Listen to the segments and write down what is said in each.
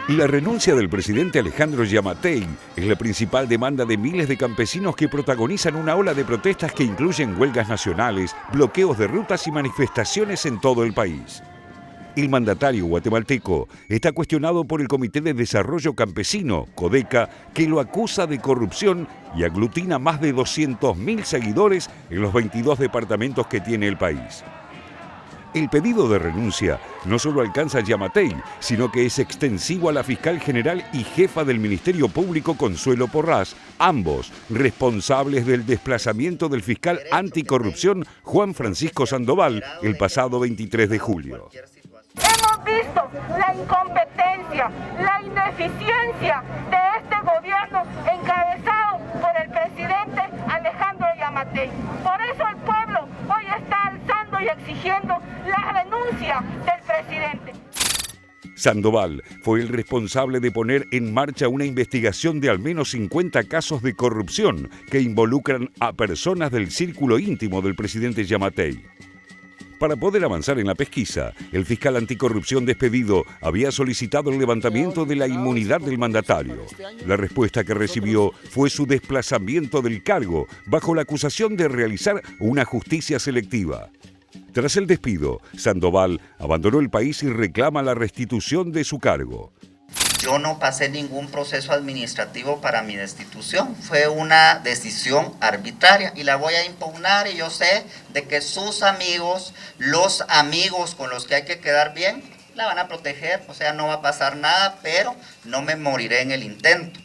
La renuncia del presidente Alejandro Giammattei es la principal demanda de miles de campesinos que protagonizan una ola de protestas que incluyen huelgas nacionales, bloqueos de rutas y manifestaciones en todo el país. El mandatario guatemalteco está cuestionado por el Comité de Desarrollo Campesino, CODECA, que lo acusa de corrupción y aglutina más de 200.000 seguidores en los 22 departamentos que tiene el país. El pedido de renuncia no solo alcanza a Giammattei, sino que es extensivo a la fiscal general y jefa del Ministerio Público, Consuelo Porras, ambos responsables del desplazamiento del fiscal anticorrupción Juan Francisco Sandoval el pasado 23 de julio. Hemos visto la incompetencia, la ineficiencia de este gobierno encabezado por el presidente Alejandro Giammattei. Por eso el pueblo hoy está alzando y exigiendo la renuncia del presidente. Sandoval fue el responsable de poner en marcha una investigación de al menos 50 casos de corrupción que involucran a personas del círculo íntimo del presidente Giammattei. Para poder avanzar en la pesquisa, el fiscal anticorrupción despedido había solicitado el levantamiento de la inmunidad del mandatario. La respuesta que recibió fue su desplazamiento del cargo bajo la acusación de realizar una justicia selectiva. Tras el despido, Sandoval abandonó el país y reclama la restitución de su cargo. Yo no pasé ningún proceso administrativo para mi destitución, fue una decisión arbitraria y la voy a impugnar, y yo sé de que sus amigos, los amigos con los que hay que quedar bien, la van a proteger, o sea, no va a pasar nada, pero no me moriré en el intento.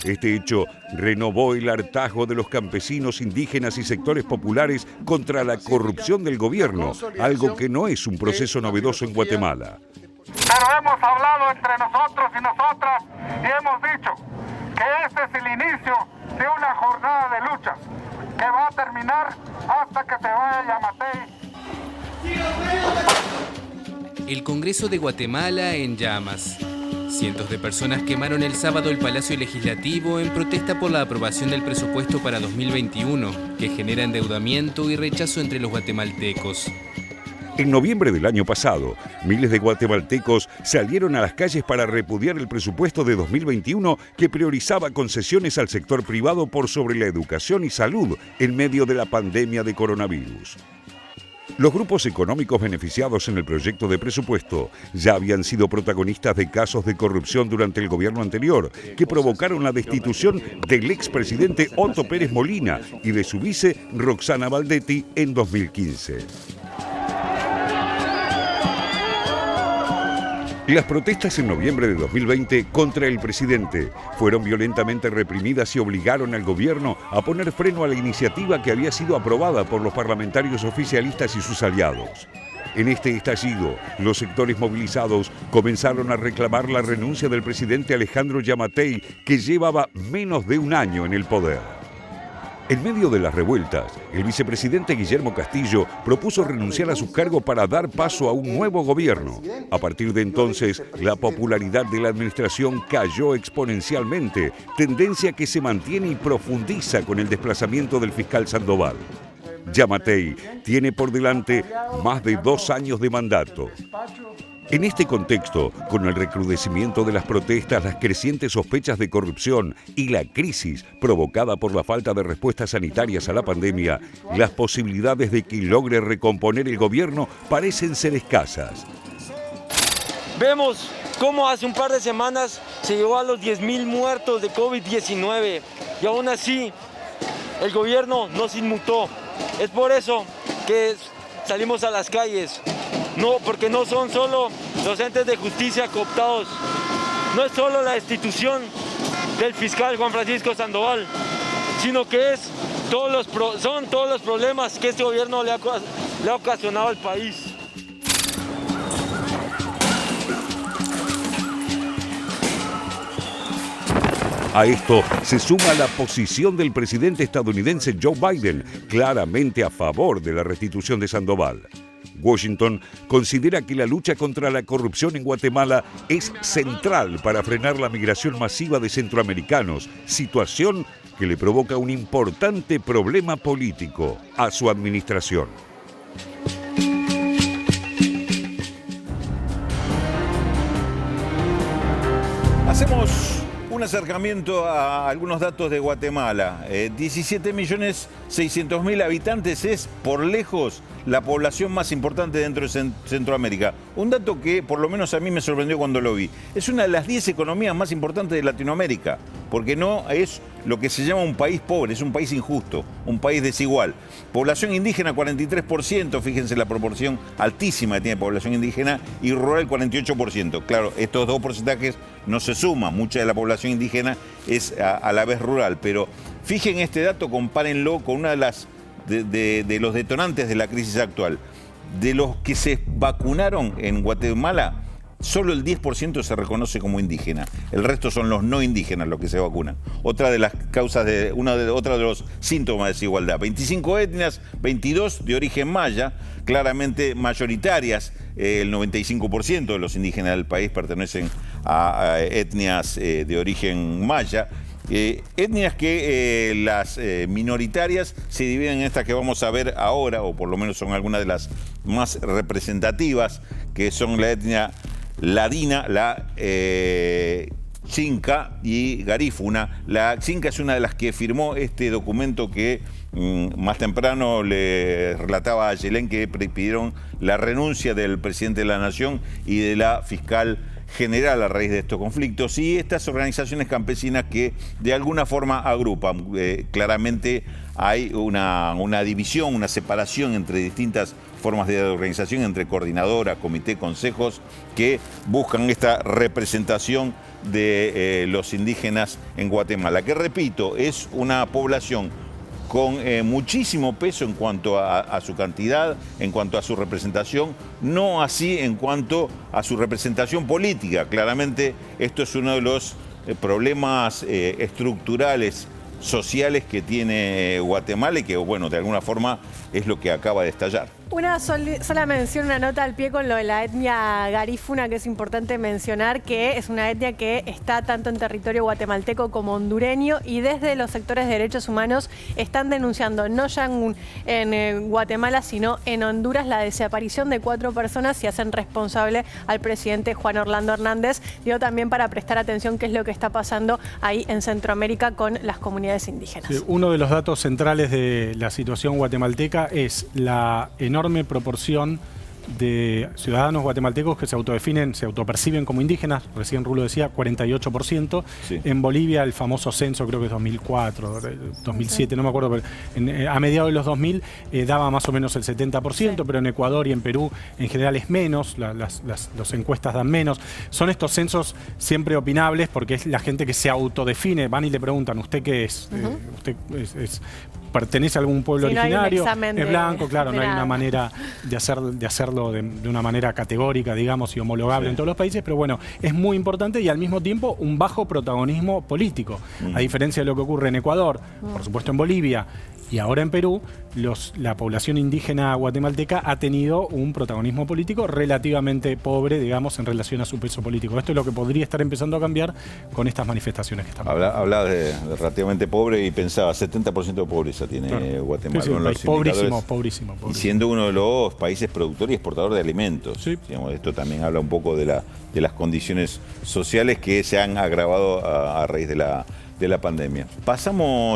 Este hecho renovó el hartazgo de los campesinos, indígenas y sectores populares contra la corrupción del gobierno, algo que no es un proceso novedoso en Guatemala. Pero hemos hablado entre nosotros y nosotras y hemos dicho que este es el inicio de una jornada de lucha que va a terminar hasta que se vaya Giammattei. El Congreso de Guatemala en llamas. Cientos de personas quemaron el sábado el Palacio Legislativo en protesta por la aprobación del presupuesto para 2021, que genera endeudamiento y rechazo entre los guatemaltecos. En noviembre del año pasado, miles de guatemaltecos salieron a las calles para repudiar el presupuesto de 2021 que priorizaba concesiones al sector privado por sobre la educación y salud en medio de la pandemia de coronavirus. Los grupos económicos beneficiados en el proyecto de presupuesto ya habían sido protagonistas de casos de corrupción durante el gobierno anterior, que provocaron la destitución del expresidente Otto Pérez Molina y de su vice Roxana Baldetti en 2015. Las protestas en noviembre de 2020 contra el presidente fueron violentamente reprimidas y obligaron al gobierno a poner freno a la iniciativa que había sido aprobada por los parlamentarios oficialistas y sus aliados. En este estallido, los sectores movilizados comenzaron a reclamar la renuncia del presidente Alejandro Giammattei, que llevaba menos de un año en el poder. En medio de las revueltas, el vicepresidente Guillermo Castillo propuso renunciar a su cargo para dar paso a un nuevo gobierno. A partir de entonces, la popularidad de la administración cayó exponencialmente, tendencia que se mantiene y profundiza con el desplazamiento del fiscal Sandoval. Giammattei tiene por delante más de 2 años de mandato. En este contexto, con el recrudecimiento de las protestas, las crecientes sospechas de corrupción y la crisis provocada por la falta de respuestas sanitarias a la pandemia, las posibilidades de que logre recomponer el gobierno parecen ser escasas. Vemos cómo hace un par de semanas se llegó a los 10.000 muertos de COVID-19 y aún así el gobierno no se inmutó. Es por eso que salimos a las calles. No, porque no son solo los entes de justicia cooptados, no es solo la destitución del fiscal Juan Francisco Sandoval, sino que son todos los problemas que este gobierno le ha ocasionado al país. A esto se suma la posición del presidente estadounidense Joe Biden, claramente a favor de la restitución de Sandoval. Washington considera que la lucha contra la corrupción en Guatemala es central para frenar la migración masiva de centroamericanos, situación que le provoca un importante problema político a su administración. Hacemos un acercamiento a algunos datos de Guatemala. 17.600.000 habitantes es, por lejos, la población más importante dentro de Centroamérica. Un dato que, por lo menos a mí me sorprendió cuando lo vi. Es una de las 10 economías más importantes de Latinoamérica, porque no es lo que se llama un país pobre, es un país injusto, un país desigual. Población indígena 43%, fíjense la proporción altísima que tiene población indígena, y rural 48%. Claro, estos dos porcentajes no se suman, mucha de la población indígena es a la vez rural, pero fíjense este dato, compárenlo con una de las de los detonantes de la crisis actual. De los que se vacunaron en Guatemala, solo el 10% se reconoce como indígena. El resto son los no indígenas los que se vacunan. Otra de las causas otro de los síntomas de desigualdad. 25 etnias, 22 de origen maya, claramente mayoritarias. El 95% de los indígenas del país pertenecen a etnias de origen maya. Etnias que las minoritarias se dividen en estas que vamos a ver ahora, o por lo menos son algunas de las más representativas, que son la etnia ladina, la Xinca y garífuna. La Xinca es una de las que firmó este documento que más temprano le relataba a Yelén, que pidieron la renuncia del presidente de la Nación y de la fiscal general a raíz de estos conflictos, y estas organizaciones campesinas que de alguna forma agrupan. Claramente hay una división, una separación entre distintas formas de organización, entre coordinadora, comité, consejos, que buscan esta representación de los indígenas en Guatemala, que repito, es una población con muchísimo peso en cuanto a su cantidad, en cuanto a su representación, no así en cuanto a su representación política. Claramente esto es uno de los problemas estructurales, sociales que tiene Guatemala y que, bueno, de alguna forma es lo que acaba de estallar. Una sola mención, una nota al pie con lo de la etnia garífuna, que es importante mencionar que es una etnia que está tanto en territorio guatemalteco como hondureño, y desde los sectores de derechos humanos están denunciando, no ya en Guatemala, sino en Honduras, la desaparición de 4 personas y hacen responsable al presidente Juan Orlando Hernández. Digo, también para prestar atención qué es lo que está pasando ahí en Centroamérica con las comunidades indígenas. Sí, uno de los datos centrales de la situación guatemalteca es la enorme proporción de ciudadanos guatemaltecos que se autoperciben como indígenas. Recién Rulo decía 48%. Sí. En Bolivia el famoso censo, creo que es 2004, 2007, sí, no me acuerdo, pero a mediados de los 2000 daba más o menos el 70%, sí, pero en Ecuador y en Perú en general es menos, las encuestas dan menos. Son estos censos siempre opinables porque es la gente que se autodefine. Van y le preguntan, ¿usted qué es? ¿Usted pertenece a algún pueblo originario? Es blanco, claro, no hay una manera de hacerlo de una manera categórica, digamos, y homologable, sí, en todos los países, pero bueno, es muy importante, y al mismo tiempo un bajo protagonismo político. A diferencia de lo que ocurre en Ecuador, por supuesto en Bolivia y ahora en Perú, la población indígena guatemalteca ha tenido un protagonismo político relativamente pobre, digamos, en relación a su peso político. Esto es lo que podría estar empezando a cambiar con estas manifestaciones que estamos viendo. Hablaba de relativamente pobre y pensaba, 70% de pobreza tiene, claro, Guatemala. Sí, sí, pobrísimo. Y siendo uno de los países productores y exportadores de alimentos. Sí. Digamos, esto también habla un poco de las condiciones sociales que se han agravado a raíz de la pandemia. Pasamos